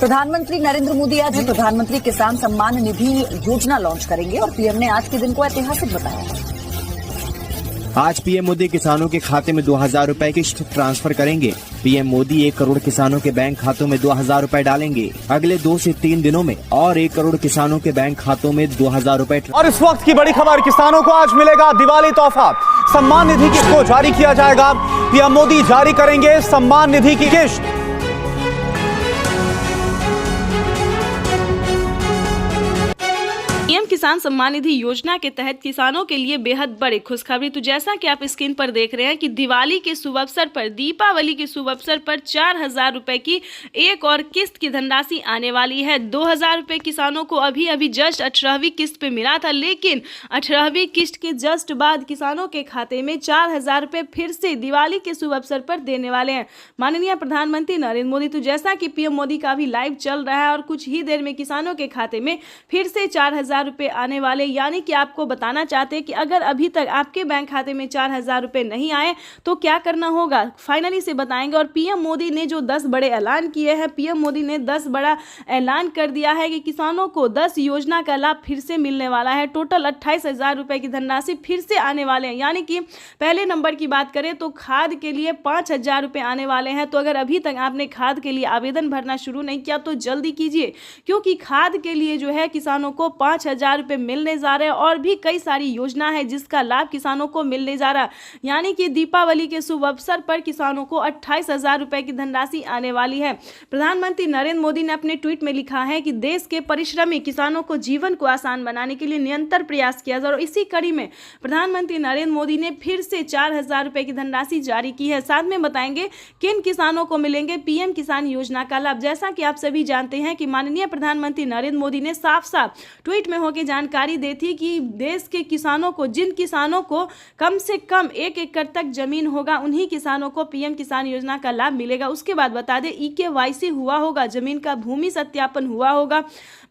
प्रधानमंत्री नरेंद्र मोदी आज प्रधानमंत्री किसान सम्मान निधि योजना लॉन्च करेंगे और पीएम ने आज के दिन को ऐतिहासिक बताया है। आज पीएम मोदी किसानों के खाते में 2000 रुपए किस्त ट्रांसफर करेंगे। पीएम मोदी 1 करोड़ किसानों के बैंक खातों में 2000 रुपए डालेंगे। अगले 2 से 3 दिनों में और 1 करोड़ किसानों के बैंक खातों में 2000 रुपए। और इस वक्त की बड़ी खबर, किसानों को आज मिलेगा दिवाली तोहफा। सम्मान निधि किस्त को जारी किया जाएगा। पीएम मोदी जारी करेंगे सम्मान निधि की किस्त। पीएम किसान सम्मान निधि योजना के तहत किसानों के लिए बेहद बड़ी खुशखबरी। तो जैसा कि आप स्क्रीन पर देख रहे हैं कि दिवाली के शुभ अवसर पर, दीपावली के शुभ अवसर पर 4000 रुपए की एक और किस्त की धनराशि आने वाली है। 2000 रुपए किसानों को अभी जस्ट 18वीं किस्त पे मिला था, लेकिन 18वीं किस्त के जस्ट बाद किसानों के खाते में 4000 रुपए फिर से दिवाली के शुभ अवसर पर देने वाले हैं माननीय प्रधानमंत्री नरेंद्र मोदी। तो जैसा कि पीएम मोदी का भी लाइव चल रहा है और कुछ ही देर में किसानों के खाते में फिर से 4000 रुपए आने वाले, यानी कि आपको बताना चाहते हैं कि अगर अभी तक आपके बैंक खाते में 4000 रुपए नहीं आए तो क्या करना होगा, फाइनली से बताएंगे। और पीएम मोदी ने जो 10 बड़े ऐलान किए हैं, पीएम मोदी ने 10 बड़ा ऐलान कर दिया है कि किसानों को 10 योजना का लाभ फिर से मिलने वाला है। टोटल 28000 रुपए की धनराशि फिर से आने वाले हैं, यानी कि पहले नंबर की बात करें तो खाद के लिए 5000 रुपए आने वाले हैं। तो अगर अभी तक आपने खाद के लिए आवेदन भरना शुरू नहीं किया तो जल्दी कीजिए, क्योंकि खाद के लिए जो है किसानों को 5000 रुपए मिलने जा रहे हैं और भी कई सारी योजना है जिसका लाभ किसानों को मिलने जा रहा, यानी कि दीपावली के शुभ अवसर पर किसानों को 28000 रुपए की धनराशि आने वाली है। प्रधानमंत्री नरेंद्र मोदी ने अपने ट्वीट में लिखा है कि देश के परिश्रमी किसानों को जीवन को आसान बनाने के लिए निरंतर प्रयास किया जा रहा है। इसी कड़ी में प्रधानमंत्री नरेंद्र मोदी ने फिर से 4000 रुपए की धनराशि जारी की है। साथ में बताएंगे किन किसानों को मिलेंगे पीएम किसान योजना का लाभ। जैसा कि आप सभी जानते हैं कि माननीय प्रधानमंत्री नरेंद्र मोदी ने साफ साफ ट्वीट में होकर जानकारी दी थी कि देश के किसानों को, जिन किसानों को कम से कम 1 एकड़ तक जमीन होगा, उन्हीं किसानों को पीएम किसान योजना का लाभ मिलेगा। उसके बाद बता दें EKYC हुआ होगा, जमीन का भूमि सत्यापन हुआ होगा,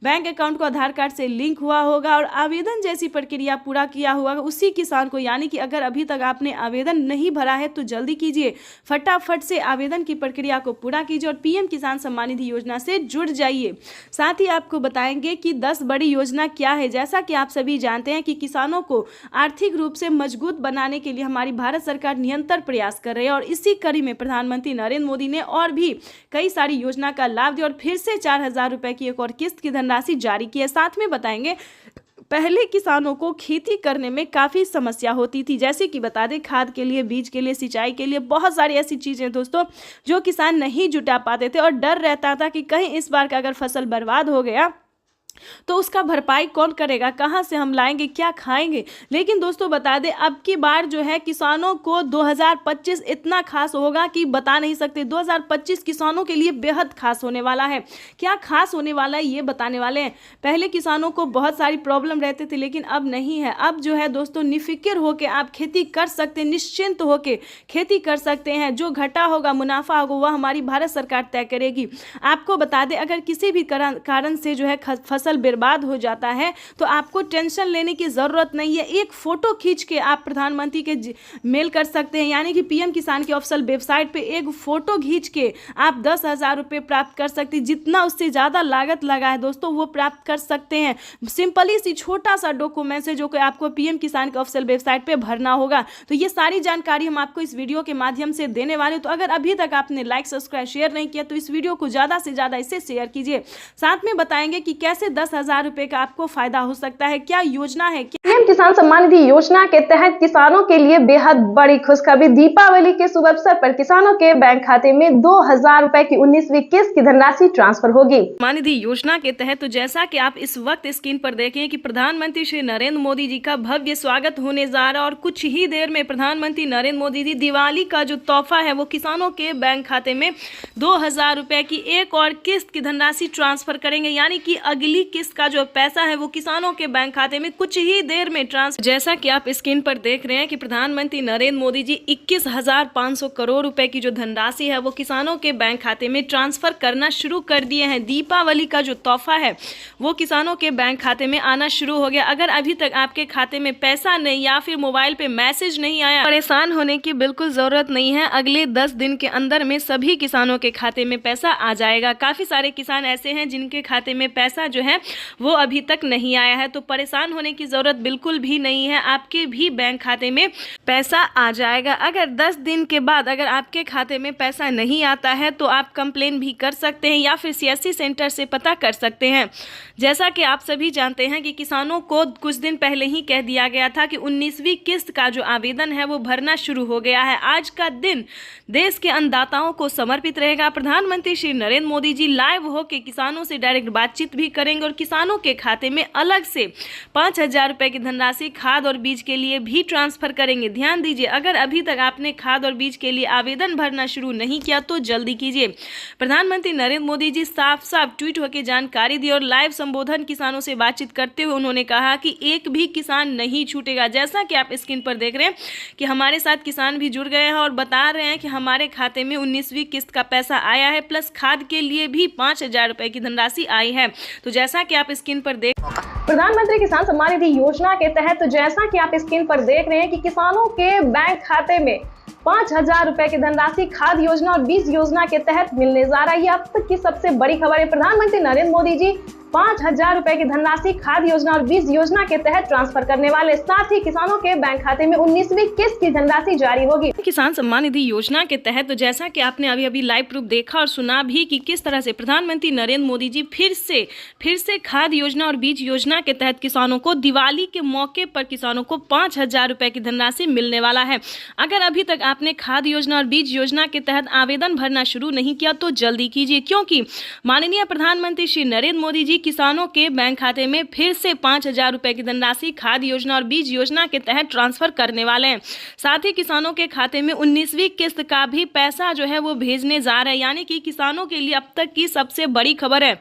बैंक अकाउंट को आधार कार्ड से लिंक हुआ होगा और आवेदन जैसी प्रक्रिया पूरा किया हुआ उसी किसान को, यानी कि अगर अभी तक आपने आवेदन नहीं भरा है तो जल्दी कीजिए, फटाफट से आवेदन की प्रक्रिया को पूरा कीजिए और पीएम किसान सम्मान निधि योजना से जुड़ जाइए। साथ ही आपको बताएंगे कि 10 बड़ी योजना क्या है। जैसा कि आप सभी जानते हैं कि किसानों को आर्थिक रूप से मजबूत बनाने के लिए हमारी भारत सरकार निरंतर प्रयास कर रही है और इसी कड़ी में प्रधानमंत्री नरेंद्र मोदी ने और भी कई सारी योजना का लाभ दिया और फिर से 4000 रुपए की एक और किस्त की धनराशि जारी की है। साथ में बताएंगे पहले किसानों को खेती करने में काफ़ी समस्या होती थी, जैसे कि बता दें खाद के लिए, बीज के लिए, सिंचाई के लिए, बहुत सारी ऐसी चीज़ें दोस्तों जो किसान नहीं जुटा पाते थे और डर रहता था कि कहीं इस बार का अगर फसल बर्बाद हो गया तो उसका भरपाई कौन करेगा, कहाँ से हम लाएंगे, क्या खाएंगे। लेकिन दोस्तों बता दें अब की बार जो है किसानों को 2025 इतना खास होगा कि बता नहीं सकते। 2025 किसानों के लिए बेहद खास होने वाला है। क्या खास होने वाला है ये बताने वाले हैं। पहले किसानों को बहुत सारी प्रॉब्लम रहते थे, लेकिन अब नहीं है। अब जो है दोस्तों निफिक्र होकर आप खेती कर सकते हैं, निश्चिंत होकर खेती कर सकते हैं। जो घाटा होगा, मुनाफा होगा, वह हमारी भारत सरकार तय करेगी। आपको बता दें अगर किसी भी कारण से जो है फसल बर्बाद हो जाता है तो आपको टेंशन लेने की जरूरत नहीं है। एक फोटो खींच के आप प्रधानमंत्री के मेल कर सकते हैं, यानी कि पीएम किसान की ऑफिशियल वेबसाइट पे एक फोटो खींच के आप 10,000 रुपए प्राप्त कर सकते हैं। जितना उससे ज्यादा लागत लगा है दोस्तों वो प्राप्त कर सकते हैं। सिंपली सी छोटा सा डॉक्यूमेंट है जो कि आपको पीएम किसान की ऑफिशियल वेबसाइट पे भरना होगा। तो ये सारी जानकारी हम आपको इस वीडियो के माध्यम से देने वाले। तो अगर अभी तक आपने लाइक, सब्सक्राइब, शेयर नहीं किया तो इस वीडियो को ज्यादा से ज्यादा इसे शेयर कीजिए। साथ में बताएंगे कि कैसे 10,000 रुपए का आपको फायदा हो सकता है, क्या योजना है। पीएम किसान सम्मान निधि योजना के तहत किसानों के लिए बेहद बड़ी खुशखबरी। दीपावली के शुभ अवसर पर किसानों के बैंक खाते में 2000 रुपए की 19वीं किस्त की धनराशि ट्रांसफर होगी। सम्मान निधि योजना के तहत तो जैसा कि आप इस वक्त स्क्रीन पर देखें कि प्रधानमंत्री श्री नरेंद्र मोदी जी का भव्य स्वागत होने जा रहा है और कुछ ही देर में प्रधानमंत्री नरेंद्र मोदी जी दिवाली का जो तोहफा है वो किसानों के बैंक खाते में 2000 रुपए की एक और किस्त की धनराशि ट्रांसफर करेंगे, यानी कि अगली किस्त का जो पैसा है वो किसानों के बैंक खाते में कुछ ही देर में ट्रांसफर। जैसा कि आप स्क्रीन पर देख रहे हैं कि प्रधानमंत्री नरेंद्र मोदी जी 21,500 करोड़ रुपए की जो धनराशि है वो किसानों के बैंक खाते में ट्रांसफर करना शुरू कर दिए हैं। दीपावली का जो तोहफा है वो किसानों के बैंक खाते में आना शुरू हो गया। अगर अभी तक आपके खाते में पैसा नहीं या फिर मोबाइल पे मैसेज नहीं आया, परेशान होने की बिल्कुल जरूरत नहीं है। अगले 10 दिन के अंदर में सभी किसानों के खाते में पैसा आ जाएगा। काफी सारे किसान ऐसे हैं जिनके खाते में पैसा जो है वो अभी तक नहीं आया है, तो परेशान होने की जरूरत बिल्कुल भी नहीं है। आपके भी बैंक खाते में पैसा आ जाएगा। अगर 10 दिन के बाद अगर आपके खाते में पैसा नहीं आता है तो आप कंप्लेन भी कर सकते हैं या फिर सीएससी सेंटर से पता कर सकते हैं। जैसा कि आप सभी जानते हैं कि किसानों को कुछ दिन पहले ही कह दिया गया था कि 19वीं किस्त का जो आवेदन है वो भरना शुरू हो गया है। आज का दिन देश के अन्नदाताओं को समर्पित रहेगा। प्रधानमंत्री श्री नरेंद्र मोदी जी लाइव होकर किसानों से डायरेक्ट बातचीत भी करेंगे और किसानों के खाते में अलग से 5,000 रुपए की धनराशि खाद और बीज के लिए भी ट्रांसफर करेंगे। ध्यान दीजिए, अगर अभी तक आपने खाद और बीज के लिए आवेदन भरना शुरू नहीं किया तो जल्दी कीजिए। प्रधानमंत्री नरेंद्र मोदी जी साफ साफ ट्वीट होकर जानकारी दी और लाइव संबोधन किसानों से बातचीत करते हुए उन्होंने कहा कि एक भी किसान नहीं छूटेगा। जैसा कि आप स्क्रीन पर देख रहे हैं कि हमारे साथ किसान भी जुड़ गए हैं और बता रहे हैं कि हमारे खाते में 19वीं किस्त का पैसा आया है, प्लस खाद के लिए भी 5,000 रुपए की धनराशि आई है। तो जैसा कि आप स्क्रीन पर देख प्रधानमंत्री किसान सम्मान निधि योजना के तहत तो जैसा कि आप स्क्रीन पर देख रहे हैं कि किसानों के बैंक खाते में 5,000 रुपए की धनराशि खाद योजना और बीज योजना के तहत मिलने जा रहा है। ये अब तक की सबसे बड़ी खबर है। प्रधानमंत्री नरेंद्र मोदी जी 5,000 रुपए की धनराशि खाद योजना और बीज योजना के तहत ट्रांसफर करने वाले, साथ ही किसानों के बैंक खाते में 19वीं किस्त की धनराशि जारी होगी। किसान सम्मान निधि योजना के तहत तो जैसा कि आपने अभी लाइव प्रूफ देखा और सुना भी कि किस तरह से प्रधानमंत्री नरेंद्र मोदी जी फिर से खाद योजना और बीज योजना के तहत किसानों को दिवाली के मौके पर किसानों को 5,000 रुपए की धनराशि मिलने वाला है। अगर अभी तक आपने खाद योजना और बीज योजना के तहत आवेदन भरना शुरू नहीं किया तो जल्दी कीजिए, क्योंकि माननीय प्रधानमंत्री श्री नरेंद्र मोदी जी किसानों के बैंक खाते में फिर से 5,000 रुपए की धनराशि खाद योजना और बीज योजना के तहत ट्रांसफर करने वाले हैं। साथ ही किसानों के खाते में 19वीं किस्त का भी पैसा जो है वो भेजने जा रहे हैं, यानी कि किसानों के लिए अब तक की सबसे बड़ी खबर है।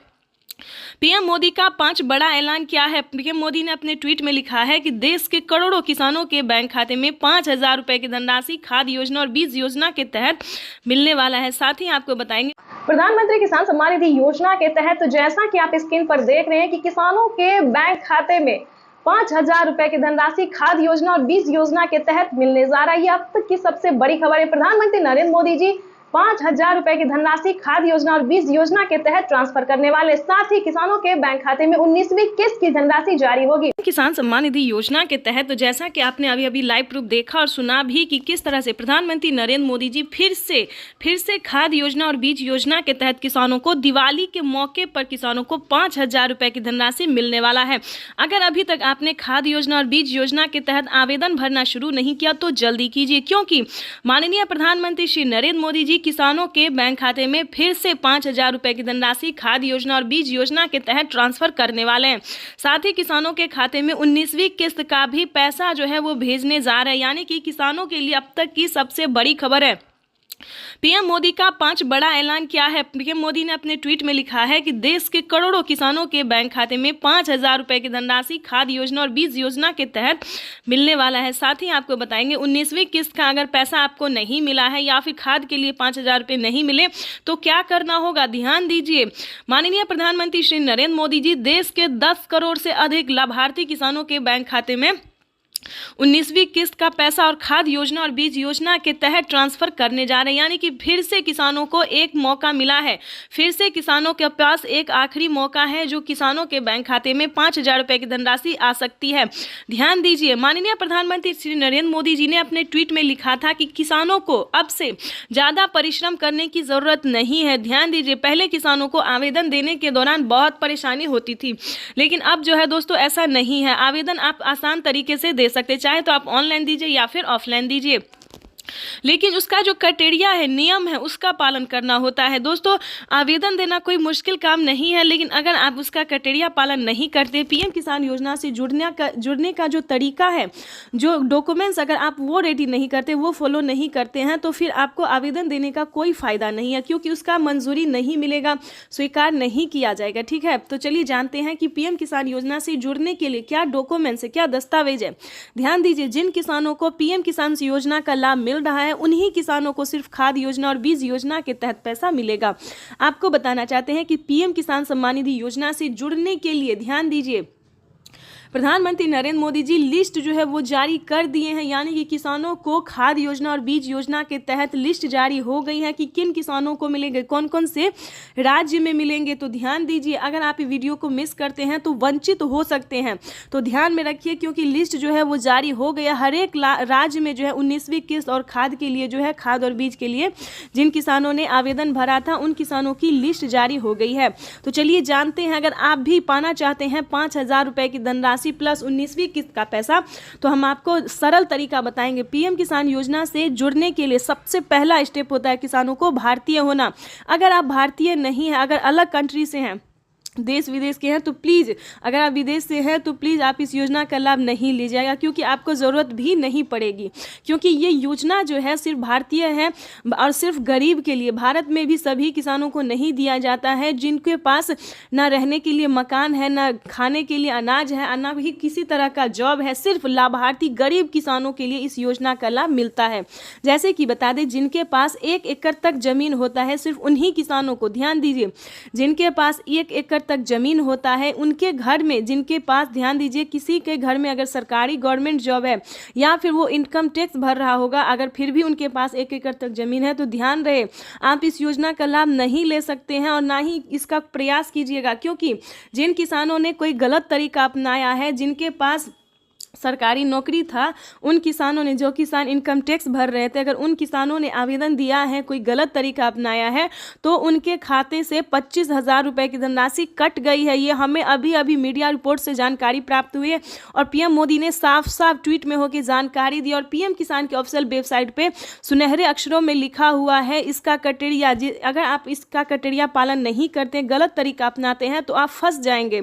पीएम मोदी का 5 बड़ा ऐलान क्या है। पीएम मोदी ने अपने ट्वीट में लिखा है कि देश के करोड़ों किसानों के बैंक खाते में 5,000 रुपए की धनराशि खाद योजना और बीज योजना के तहत मिलने वाला है। साथ ही आपको बताएंगे प्रधानमंत्री किसान सम्मान निधि योजना के तहत तो जैसा कि आप स्क्रीन पर देख रहे हैं कि किसानों के बैंक खाते में 5,000 रुपए की धनराशि खाद योजना और बीज योजना के तहत मिलने जा रहा है। ये अब तक की सबसे बड़ी खबर है। प्रधानमंत्री नरेंद्र मोदी जी 5,000 रुपए की धनराशि खाद योजना और बीज योजना के तहत ट्रांसफर करने वाले, साथ ही किसानों के बैंक खाते में 19वीं किस्त की धनराशि जारी होगी। किसान सम्मान निधि योजना के तहत तो जैसा कि आपने अभी लाइव प्रूफ देखा और सुना भी कि किस तरह से प्रधानमंत्री नरेंद्र मोदी जी फिर से खाद योजना और बीज योजना के तहत किसानों को दिवाली के मौके पर किसानों को 5,000 रुपए की धनराशि मिलने वाला है। अगर अभी तक आपने खाद योजना और बीज योजना के तहत आवेदन भरना शुरू नहीं किया तो जल्दी कीजिए, क्योंकि माननीय प्रधानमंत्री श्री नरेंद्र मोदी जी किसानों के बैंक खाते में फिर से 5,000 रुपए की धनराशि खाद योजना और बीज योजना के तहत ट्रांसफर करने वाले हैं। साथ ही किसानों के खाते में 19वीं किस्त का भी पैसा जो है वो भेजने जा रहे हैं, यानी कि किसानों के लिए अब तक की सबसे बड़ी खबर है। पीएम मोदी का 5 बड़ा ऐलान क्या है। पीएम मोदी ने अपने ट्वीट में लिखा है कि देश के करोड़ों किसानों के बैंक खाते में 5,000 रुपए की धनराशि खाद योजना और बीज योजना के तहत मिलने वाला है। साथ ही आपको बताएंगे 19वीं किस्त का अगर पैसा आपको नहीं मिला है या फिर खाद के लिए 5,000 रुपए नहीं मिले तो क्या करना होगा। ध्यान दीजिए, माननीय प्रधानमंत्री श्री नरेंद्र मोदी जी देश के 10 करोड़ से अधिक लाभार्थी किसानों के बैंक खाते में 19वीं किस्त का पैसा और खाद योजना और बीज योजना के तहत ट्रांसफर करने जा रहे हैं, यानी कि फिर से किसानों को एक मौका मिला है। फिर से किसानों के पास एक आखिरी मौका है जो किसानों के बैंक खाते में 5,000 रुपए की धनराशि आ सकती है। ध्यान दीजिए, माननीय प्रधानमंत्री श्री नरेंद्र मोदी जी ने अपने ट्वीट में लिखा था कि किसानों को अब से ज़्यादा परिश्रम करने की ज़रूरत नहीं है। ध्यान दीजिए, पहले किसानों को आवेदन देने के दौरान बहुत परेशानी होती थी, लेकिन अब जो है दोस्तों ऐसा नहीं है। आवेदन आप आसान तरीके से दे सकते, चाहे तो आप ऑनलाइन दीजिए या फिर ऑफलाइन दीजिए। लेकिन उसका जो क्राइटेरिया है, नियम है, उसका पालन करना होता है। दोस्तों, आवेदन देना कोई मुश्किल काम नहीं है, लेकिन अगर आप उसका क्राइटेरिया पालन नहीं करते, पीएम किसान योजना से जुड़ने का जो तरीका है, जो डॉक्यूमेंट्स अगर आप वो रेडी नहीं करते, वो फॉलो नहीं करते हैं, तो फिर आपको आवेदन देने का कोई फ़ायदा नहीं है, क्योंकि उसका मंजूरी नहीं मिलेगा, स्वीकार नहीं किया जाएगा। ठीक है, तो चलिए जानते हैं कि पीएम किसान योजना से जुड़ने के लिए क्या डॉक्यूमेंट्स है, क्या दस्तावेज है। ध्यान दीजिए, जिन किसानों को पीएम किसान योजना का लाभ मिल रहा है, उन्हीं किसानों को सिर्फ खाद योजना और बीज योजना के तहत पैसा मिलेगा। आपको बताना चाहते हैं कि पीएम किसान सम्मान निधि योजना से जुड़ने के लिए ध्यान दीजिए, प्रधानमंत्री नरेंद्र मोदी जी लिस्ट जो है वो जारी कर दिए हैं, यानी कि किसानों को खाद योजना और बीज योजना के तहत लिस्ट जारी हो गई है कि किन किसानों को मिलेंगे, कौन कौन से राज्य में मिलेंगे। तो ध्यान दीजिए, अगर आप ये वीडियो को मिस करते हैं तो वंचित हो सकते हैं, तो ध्यान में रखिए, क्योंकि लिस्ट जो है वो जारी हो गया। हर एक राज्य में जो है 19वीं किस्त और खाद के लिए जो है, खाद और बीज के लिए जिन किसानों ने आवेदन भरा था, उन किसानों की लिस्ट जारी हो गई है। तो चलिए जानते हैं, अगर आप भी पाना चाहते हैं 5,000 रुपये की धनराशि प्लस 19वीं किस्त का पैसा, तो हम आपको सरल तरीका बताएंगे। पीएम किसान योजना से जुड़ने के लिए सबसे पहला स्टेप होता है किसानों को भारतीय होना। अगर आप भारतीय नहीं हैं, अगर अलग कंट्री से हैं, देश विदेश के हैं, तो प्लीज़, अगर आप विदेश से हैं तो प्लीज़ आप इस योजना का लाभ नहीं लीजिएगा, क्योंकि आपको ज़रूरत भी नहीं पड़ेगी, क्योंकि ये योजना जो है सिर्फ भारतीय है और सिर्फ गरीब के लिए। भारत में भी सभी किसानों को नहीं दिया जाता है, जिनके पास ना रहने के लिए मकान है, ना खाने के लिए अनाज है, ना ही किसी तरह का जॉब है। सिर्फ लाभार्थी गरीब किसानों के लिए इस योजना का लाभ मिलता है। जैसे कि बता दें, जिनके पास 1 एकड़ तक जमीन होता है, सिर्फ उन्हीं किसानों को, ध्यान दीजिए, जिनके पास 1 एकड़ तक जमीन होता है, उनके घर में, जिनके पास, ध्यान दीजिए, किसी के घर में अगर सरकारी गवर्नमेंट जॉब है या फिर वो इनकम टैक्स भर रहा होगा, अगर फिर भी उनके पास 1 एकड़ तक जमीन है, तो ध्यान रहे, आप इस योजना का लाभ नहीं ले सकते हैं और ना ही इसका प्रयास कीजिएगा, क्योंकि जिन किसानों ने कोई गलत तरीका अपनाया है, जिनके पास सरकारी नौकरी था, उन किसानों ने, जो किसान इनकम टैक्स भर रहे थे, अगर उन किसानों ने आवेदन दिया है, कोई गलत तरीका अपनाया है, तो उनके खाते से 25,000 रुपये की धनराशि कट गई है। ये हमें अभी अभी मीडिया रिपोर्ट से जानकारी प्राप्त हुई है और पीएम मोदी ने साफ साफ ट्वीट में होकर जानकारी दी और पीएम किसान के ऑफिशियल वेबसाइट पे सुनहरे अक्षरों में लिखा हुआ है इसका क्राइटेरिया। अगर आप इसका क्राइटेरिया पालन नहीं करते, गलत तरीका अपनाते हैं, तो आप फंस जाएंगे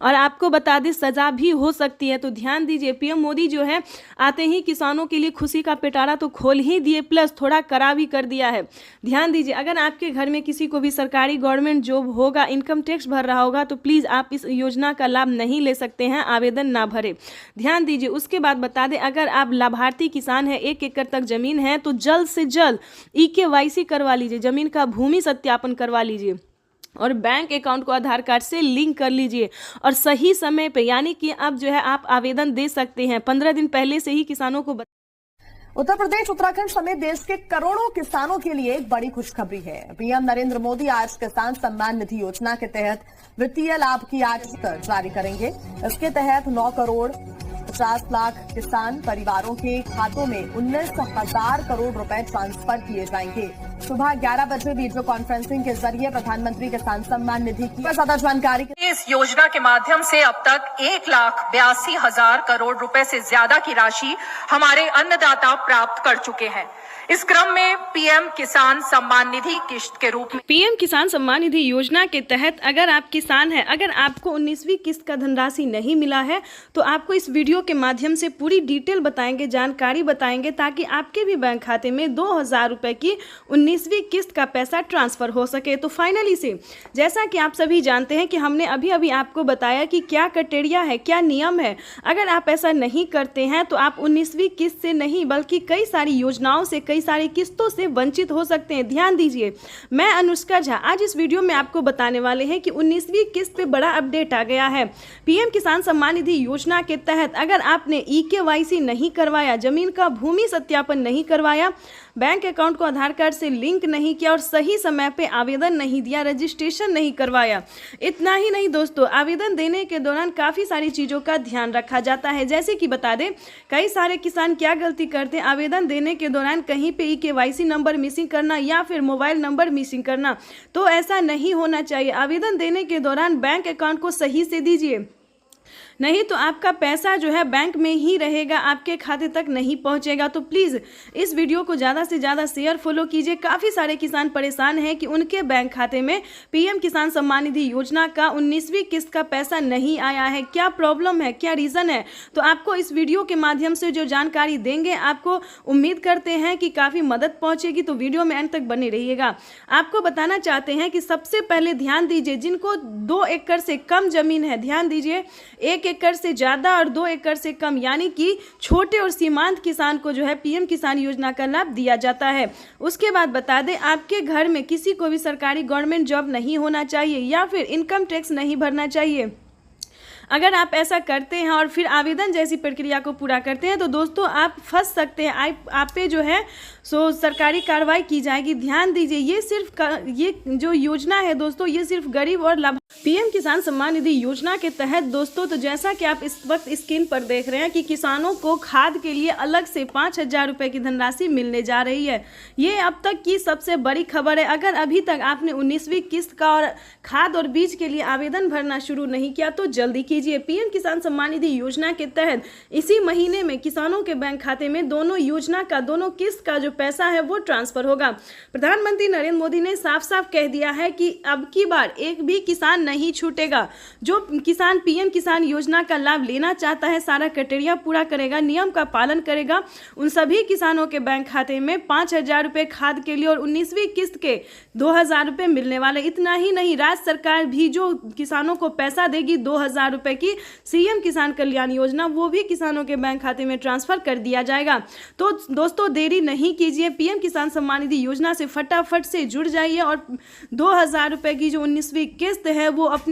और आपको बता दें सजा भी हो सकती है। तो ध्यान दीजिए, पीएम मोदी जो है आते ही किसानों के लिए खुशी का पिटारा तो खोल ही दिए, प्लस थोड़ा कड़ा भी कर दिया है। ध्यान दीजिए, अगर आपके घर में किसी को भी सरकारी गवर्नमेंट जॉब होगा, इनकम टैक्स भर रहा होगा, तो प्लीज़ आप इस योजना का लाभ नहीं ले सकते हैं, आवेदन ना भरे। ध्यान दीजिए, उसके बाद बता दें, अगर आप लाभार्थी किसान है, 1 एकड़ तक जमीन है, तो जल्द से जल्द EKYC करवा लीजिए, जमीन का भूमि सत्यापन करवा लीजिए और बैंक अकाउंट को आधार कार्ड से लिंक कर लीजिए और सही समय पे, यानी कि अब जो है आप आवेदन दे सकते हैं। 15 दिन पहले से ही किसानों को उत्तर प्रदेश, उत्तराखंड समेत देश के करोड़ों किसानों के लिए एक बड़ी खुशखबरी है। पीएम नरेंद्र मोदी आज किसान सम्मान निधि योजना के तहत वित्तीय लाभ की आज जारी करेंगे। इसके तहत 9 करोड़ 50 लाख किसान परिवारों के खातों में 19,000 करोड़ रुपए ट्रांसफर किए जाएंगे। सुबह 11 बजे वीडियो कॉन्फ्रेंसिंग के जरिए प्रधानमंत्री किसान सम्मान निधि की ज्यादा जानकारी। इस योजना के माध्यम से अब तक 1,82,000 करोड़ रुपए से ज्यादा की राशि हमारे अन्नदाता प्राप्त कर चुके हैं। इस क्रम में पीएम किसान सम्मान निधि किस्त के रूप में, पीएम किसान सम्मान निधि योजना के तहत अगर आप किसान हैं, अगर आपको 19वीं किस्त का धनराशि नहीं मिला है, तो आपको इस वीडियो के माध्यम से पूरी डिटेल बताएंगे, जानकारी बताएंगे, ताकि आपके भी बैंक खाते में 2,000 रुपये की 19वीं किस्त का पैसा ट्रांसफर हो सके। तो फाइनली से, जैसा कि आप सभी जानते हैं कि हमने अभी अभी आपको बताया कि क्या क्राइटेरिया है, क्या नियम है। अगर आप ऐसा नहीं करते हैं तो आप 19वीं किस्त से नहीं, बल्कि कई सारी योजनाओं से, कई सारी किस्तों से वंचित हो सकते हैं। ध्यान दीजिए, मैं अनुष्का झा आज इस वीडियो में आपको बताने वाले हैं कि 19वीं किस्त पे बड़ा अपडेट आ गया है। पीएम किसान सम्मान निधि योजना के तहत अगर आपने EKYC नहीं करवाया, जमीन का भूमि सत्यापन नहीं करवाया, बैंक अकाउंट को आधार कार्ड से लिंक नहीं किया और सही समय पे आवेदन नहीं दिया, रजिस्ट्रेशन नहीं करवाया, इतना ही नहीं दोस्तों, आवेदन देने के दौरान काफ़ी सारी चीज़ों का ध्यान रखा जाता है। जैसे कि बता दें, कई सारे किसान क्या गलती करते हैं, आवेदन देने के दौरान कहीं पे EKYC नंबर मिसिंग करना या फिर मोबाइल नंबर मिसिंग करना, तो ऐसा नहीं होना चाहिए। आवेदन देने के दौरान बैंक अकाउंट को सही से दीजिए। नहीं तो आपका पैसा जो है बैंक में ही रहेगा, आपके खाते तक नहीं पहुंचेगा। तो प्लीज़ इस वीडियो को ज़्यादा से ज़्यादा शेयर फॉलो कीजिए। काफ़ी सारे किसान परेशान हैं कि उनके बैंक खाते में पीएम किसान सम्मान निधि योजना का 19वीं किस्त का पैसा नहीं आया है। क्या प्रॉब्लम है, क्या रीज़न है, तो आपको इस वीडियो के माध्यम से जो जानकारी देंगे, आपको उम्मीद करते हैं कि काफ़ी मदद पहुंचेगी। तो वीडियो में अंत तक बने रहिएगा। आपको बताना चाहते हैं कि सबसे पहले ध्यान दीजिए, जिनको 2 एकड़ से कम जमीन है, ध्यान दीजिए, 1 एकड़ से ज़्यादा और 2 एकड़ से कम, यानी कि छोटे और सीमांत किसान को जो है पीएम किसान योजना का लाभ दिया जाता है। उसके बाद बता दें, आपके घर में किसी को भी सरकारी गवर्नमेंट जॉब नहीं होना चाहिए या फिर इनकम टैक्स नहीं भरना चाहिए। अगर आप ऐसा करते हैं और फिर आवेदन जैसी प्रक्रिया को पूरा करते हैं तो दोस्तों आप फंस सकते हैं, आप पे जो है सो सरकारी कार्रवाई की जाएगी। ध्यान दीजिए, ये जो योजना है दोस्तों, ये सिर्फ गरीब और लाभ पीएम किसान सम्मान निधि योजना के तहत दोस्तों, तो जैसा कि आप इस वक्त स्क्रीन पर देख रहे हैं कि किसानों को खाद के लिए अलग से 5,000 रुपये की धनराशि मिलने जा रही है। ये अब तक की सबसे बड़ी खबर है। अगर अभी तक आपने 19वीं किस्त का और खाद और बीज के लिए आवेदन भरना शुरू नहीं किया तो जल्दी कीजिए। पीएम किसान सम्मान निधि योजना के तहत इसी महीने में किसानों के बैंक खाते में दोनों योजना का, दोनों किस्त का जो पैसा है वो ट्रांसफर होगा। प्रधानमंत्री नरेंद्र मोदी ने साफ साफ कह दिया है कि अब की बार एक भी किसान नहीं छूटेगा। जो किसान पीएम किसान योजना का लाभ लेना चाहता है, सारा क्राइटेरिया पूरा करेगा, नियम का पालन करेगा, उन सभी किसानों के बैंक खाते में 5,000 रुपये खाद के लिए और 19वीं किस्त के 2,000 रुपये मिलने वाले। इतना ही नहीं, राज्य सरकार भी जो किसानों को पैसा देगी 2,000 रुपये की सीएम किसान कल्याण योजना, वो भी किसानों के बैंक खाते में ट्रांसफर कर दिया जाएगा। तो दोस्तों देरी नहीं कीजिए, पीएम किसान सम्मान निधि योजना से फटाफट से जुड़ जाइए और 2,000 रुपये की जो 19वीं किस्त है वो अपने